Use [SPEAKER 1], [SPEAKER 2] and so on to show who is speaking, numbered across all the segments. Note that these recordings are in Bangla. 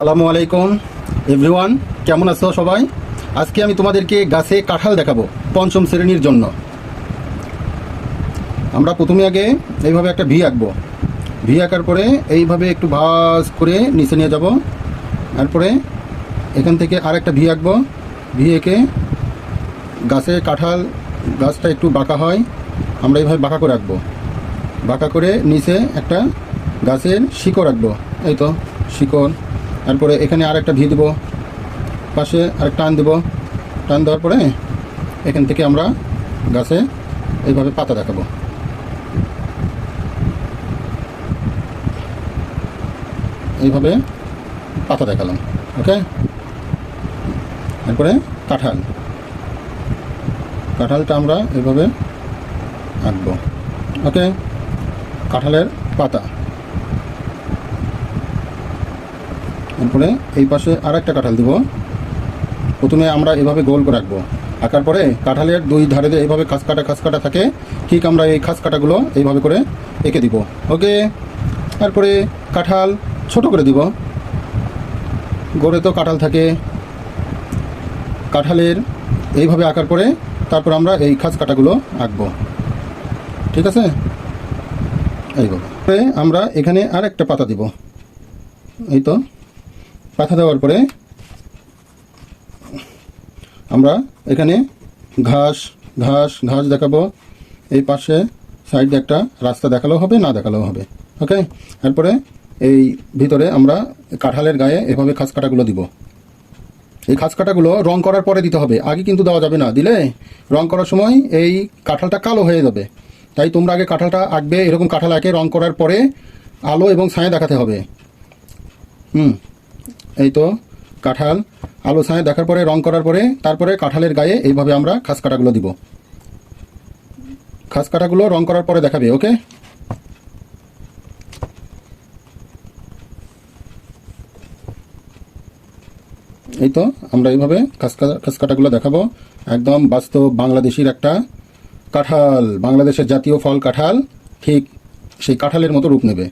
[SPEAKER 1] আসসালামু আলাইকুম এভরিওয়ান, কেমন আছো সবাই? আজকে আমি তোমাদেরকে গাছে কাঁঠাল দেখাবো পঞ্চম শ্রেণীর জন্য। আমরা প্রথমে আগে এইভাবে একটা ভি আঁকবো। ভি আঁকার পরে এইভাবে একটু ভাঁজ করে নিচে নিয়ে যাব। তারপরে এখান থেকে আরেকটা ভি আঁকবো। ভি এঁকে গাছে কাঁঠাল গাছটা একটু বাঁকা হয়, আমরা এইভাবে বাঁকা করে আঁকবো। বাঁকা করে নিচে একটা গাছের শিকড় আঁকবো, এই তো শিকড়। তারপরে এখানে আরেকটা ভি দেবো, পাশে আরেক টান দেবো। টান দেওয়ার পরে এখান থেকে আমরা গাছে এইভাবে পাতা দেখাবো। এইভাবে পাতা দেখালাম, ওকে। তারপরে কাঁঠালটা আমরা এইভাবে আঁকবো, ওকে। কাঁঠালের পাতা। তারপরে এই পাশে আর একটা কাঁঠাল দিব। প্রথমে আমরা এভাবে গোল করে রাখবো। আঁকার পরে কাঁঠালের দুই ধারে দিয়ে এইভাবে খাস কাটা থাকে, ঠিক আমরা এই খাস কাটাগুলো এইভাবে করে এঁকে দিব, ওকে। তারপরে কাঁঠাল ছোট করে দিব। গোড়ে তো কাঁঠাল থাকে, কাঁঠালের এইভাবে আঁকার পরে তারপর আমরা এই খাস কাটাগুলো আঁকবো, ঠিক আছে। এইভাবে আমরা এখানে আর একটা পাতা দিব, এই তো। পাতা দেওয়ার পরে আমরা এখানে ঘাস ঘাস ঘাস দেখাবো। এই পাশে সাইডে একটা রাস্তা দেখালেও হবে, না দেখালেও হবে, ওকে। তারপরে এই ভিতরে আমরা কাঁঠালের গায়ে এভাবে খাস কাটাগুলো দিব। এই খাস কাটাগুলো রং করার পরে দিতে হবে, আগে কিন্তু দেওয়া যাবে না। দিলে রং করার সময় এই কাঁঠালটা কালো হয়ে যাবে। তাই তোমরা আগে কাঁঠালটা আঁকবে, এরকম কাঁঠাল আঁকে রং করার পরে আলো এবং ছায়া দেখাতে হবে। এই তো কাঁঠাল আলো ছায়া দেখার পরে রং করার পরে তারপরে কাঁঠালের গায়ে এইভাবে আমরা খাস কাটাগুলো দিব। খাস কাটাগুলো রং করার পরে দেখাবে, ওকে। এই তো আমরা এইভাবে খাস কাটাগুলো দেখাবো। একদম বাস্তব বাংলাদেশের একটা কাঁঠাল, বাংলাদেশের জাতীয় ফল কাঁঠাল, ঠিক সেই কাঁঠালের মতো রূপ নেবে।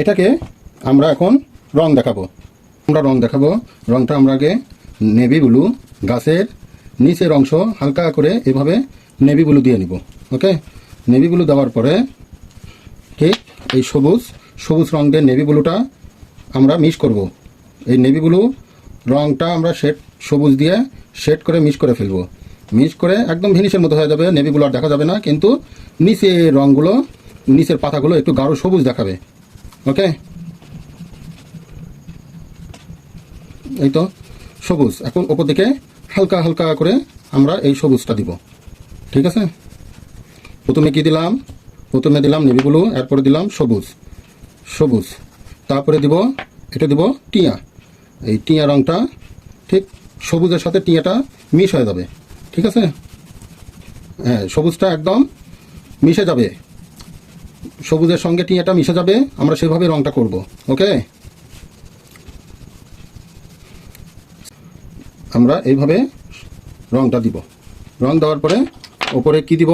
[SPEAKER 1] এটাকে আমরা এখন রং দেখাবো। রংটা আমরা আগে নেভি ব্লু, গাছের নিচের অংশ হালকা করে এভাবে নেভি ব্লু দিয়ে নিব, ওকে। নেভি ব্লু দেওয়ার পরে ঠিক এই সবুজ রঙের নেভি ব্লুটা আমরা মিক্স করব। এই নেভি ব্লু রংটা আমরা সবুজ দিয়ে শেড করে মিক্স করে ফেলবো। মিক্স করে একদম ভিনিশের মতো হয়ে যাবে, নেভি ব্লু আর দেখা যাবে না, কিন্তু নিচের রঙগুলো, নিচের পাতাগুলো একটু গাঢ় সবুজ দেখাবে, ওকে। এই তো সবুজ। এখন ওপর দিকে হালকা হালকা করে আমরা এই সবুজটা দিব, ঠিক আছে। প্রথমে কি দিলাম? প্রথমে দিলাম নেভি ব্লু, এরপরে দিলাম সবুজ। তারপরে এটা দিব টিয়া। এই টিয়া রংটা ঠিক সবুজের সাথে টিয়াটা মিশ হয়ে যাবে, ঠিক আছে। হ্যাঁ, সবুজটা একদম মিশে যাবে, সবুজের সঙ্গে টিয়াটা মিশে যাবে। আমরা সেভাবে রংটা করব, ওকে। আমরা এইভাবে রংটা দিব। রং দেওয়ার পরে ওপরে কি দিব?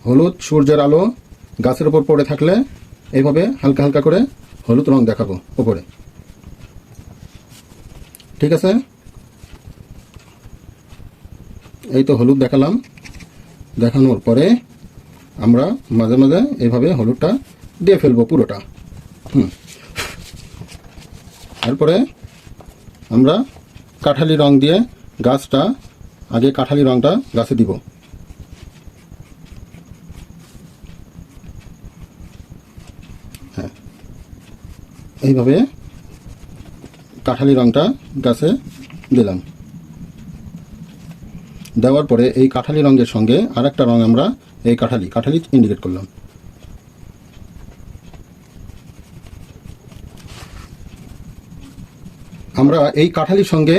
[SPEAKER 1] হলুদ সূর্যের আলো গাছের উপর পড়ে থাকলে এইভাবে হালকা হালকা করে হলুদ রং দেখাবো ওপরে, ঠিক আছে। এই তো হলুদ দেখালাম। দেখানোর পরে আমরা মাঝে মাঝে এইভাবে হলুদটা দিয়ে ফেলবো পুরোটা। তারপরে আমরা কাঠালি রং দিয়ে গাছটা, আগে কাঠালি রংটা গাছে দিব। হ্যাঁ, এইভাবে কাঠালি রংটা গাছে দিলাম। দেওয়ার পরে এই কাঠালি রঙের সঙ্গে আর একটা রং আমরা এই কাঠালি ইন্ডিকেট করলাম। আমরা এই কাঠালির সঙ্গে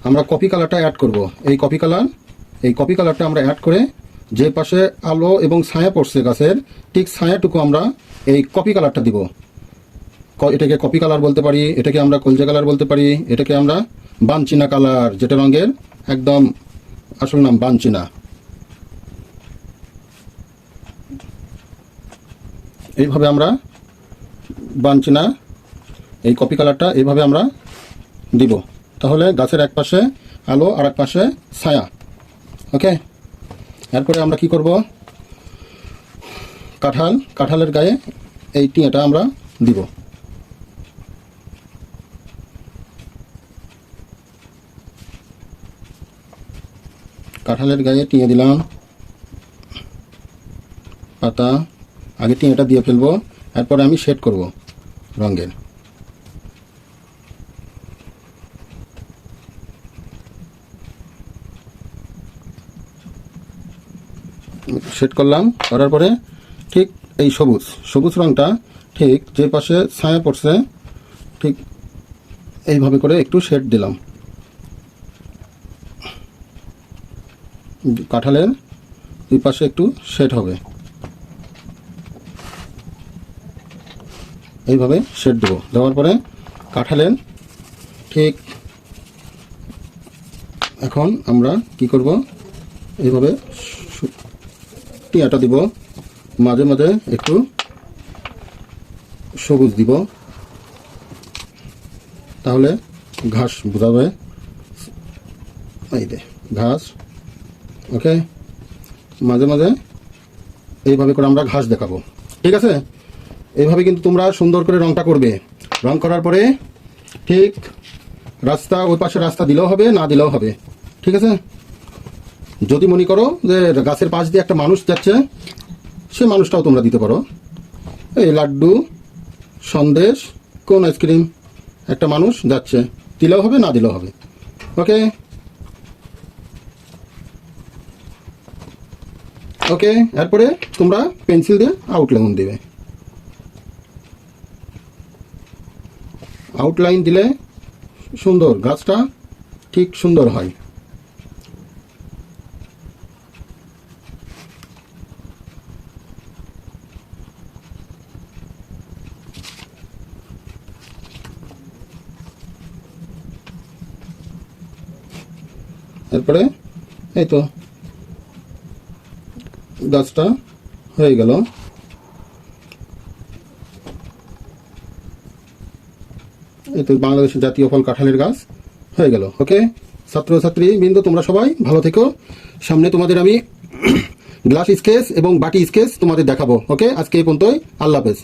[SPEAKER 1] আমরা কপি কালারটা অ্যাড করব। এই কপি কালারটা আমরা অ্যাড করে যে পাশে আলো এবং ছায়া পড়ছে গাছের, ঠিক ছায়াটুকু আমরা এই কপি কালারটা দিব। এটাকে কপি কালার বলতে পারি, এটাকে আমরা কলজা কালার বলতে পারি, এটাকে আমরা বানচিনা কালার, যেটা রঙের একদম আসল নাম বানচিনা। এইভাবে আমরা বানচিনা এই কপি কালারটা এইভাবে আমরা দিব, তাহলে গাছের এক পাশে আলো আর এক পাশে ছায়া। ওকে, এরপরে আমরা কি করব, কাঁঠালের গায়ে এই টিয়াটা আমরা দিব। কাঁঠালের গায়ে টিয়ে দিলাম, পাতা আগে টিয়াটা দিয়ে ফেলবো, এরপরে আমি শেড করব রঙের। সেট করলাম, করার পরে ঠিক এই সবুজ রঙটা ঠিক যে পাশে ছায়া পড়ছে ঠিক এইভাবে করে একটু শেড দিলাম। কাঁঠালের দুই পাশে একটু শেড হবে, এইভাবে শেড দেবো। দেওয়ার পরে কাঁঠালের ঠিক এখন আমরা কি করব, এইভাবে টিয়াটা দিব, মাঝে মাঝে একটু সবুজ দিব, তাহলে ঘাস বোঝাবে, এই দে ঘাস। ওকে, মাঝে মাঝে এইভাবে করে আমরা ঘাস দেখাবো, ঠিক আছে। এইভাবে কিন্তু তোমরা সুন্দর করে রংটা করবে। রং করার পরে ঠিক রাস্তা, ওই পাশে রাস্তা দিলেও হবে, না দিলেও হবে, ঠিক আছে। যদি মনে করো যে গাছের পাশ দিয়ে একটা মানুষ যাচ্ছে, সে মানুষটাও তোমরা দিতে পারো। এই লাড্ডু, সন্দেশ, কোন আইসক্রিম, একটা মানুষ যাচ্ছে, দিলেও হবে, না দিলেও হবে। ওকে ওকে, এরপরে তোমরা পেন্সিল দিয়ে আউটলাইন দিবে। আউটলাইন দিলে সুন্দর গাছটা ঠিক সুন্দর হয়। এরপরে এই তো গাছটা হয়ে গেল। এই তো বাংলাদেশের জাতীয় ফল কাঁঠালের গাছ হয়ে গেল। ওকে ছাত্রছাত্রী বৃন্দ, তোমরা সবাই ভালো থেকো। সামনে তোমাদের আমি গ্লাস স্কেচ এবং বাটি স্কেচ তোমাদের দেখাবো। ওকে, আজকে এই পর্যন্তই। আল্লাহ হাফেজ।